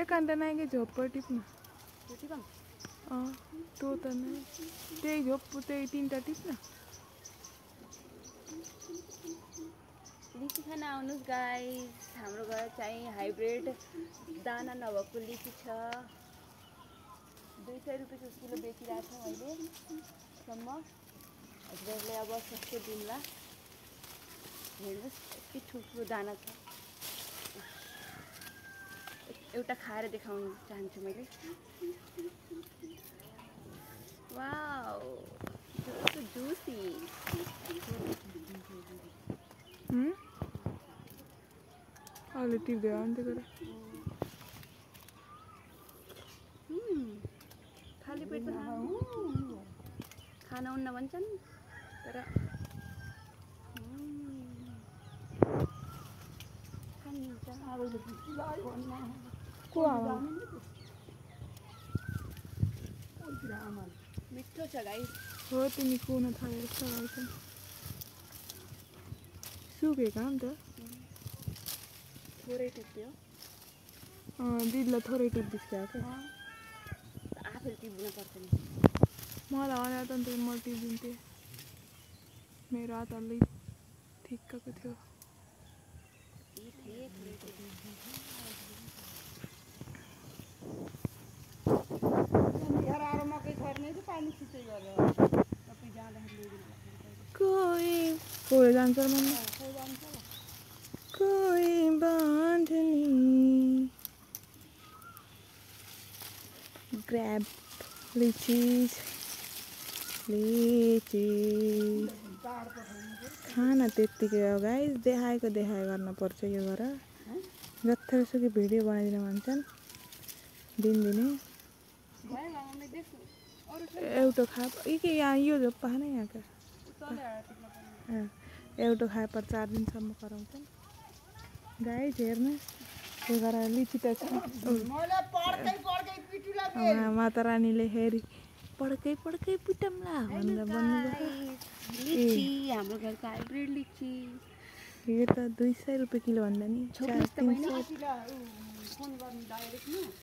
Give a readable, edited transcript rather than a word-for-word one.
एकान्त नाइके झोप्पर टिप्न त्यो त नै त्यही झोप त्यही तीनटा टिप्न लिची खान आउनुहोस् गाइस हाम्रो घर चाहिँ हाइब्रिड दाना नभएको लिची छ 200 रुपैयाँको किलो बेचिरहेको छौँ अहिलेसम्म हजुरहरूले अब सस्तो दिउँला हेर्नुहोस् यति ठुल्ठुलो दाना छ एउटा खाएर देखाउन चाहन्छु मैले वाउ so juicy अहिले टिप्दै हो नि त्यो कुरा खाली पेटमा खान उन्न भन्छन् तर मिठो छ गाइस हो तिमी कुन थालेर खान्छ सुकेको हो नि त थोरै टिप्यो दिदीलाई थोरै टिप्दिस् क्या आफूले टिप्नु पर्छ नि मलाई भने त अन्त म टिपिदिन्थेँ मेरो हात अलि ठिक्कको थियो कोही जान्छ कोही बाँध्ने ग्र्याब लिचिज खाना त्यत्तिकै हो गाइस देखाएको गर्नुपर्छ यो गरेर जत्रोसुकै भिडियो बनाइदिन भन्छन् दिनदिनै एउटा खा कि यहाँ यो झोप्पा खाने यहाँका एउटा खाए पर 4 दिनसम्म कराउँछन् गाइस हेर्नु यो गरेर लिची त छ माता रानीले हेरी पड्कै पिटमला भनेर भन्नुभयो लिची हाम्रो घरको हाइब्रिड लिची यो त 200 रुपैयाँ किलो भन्दा नि 400-300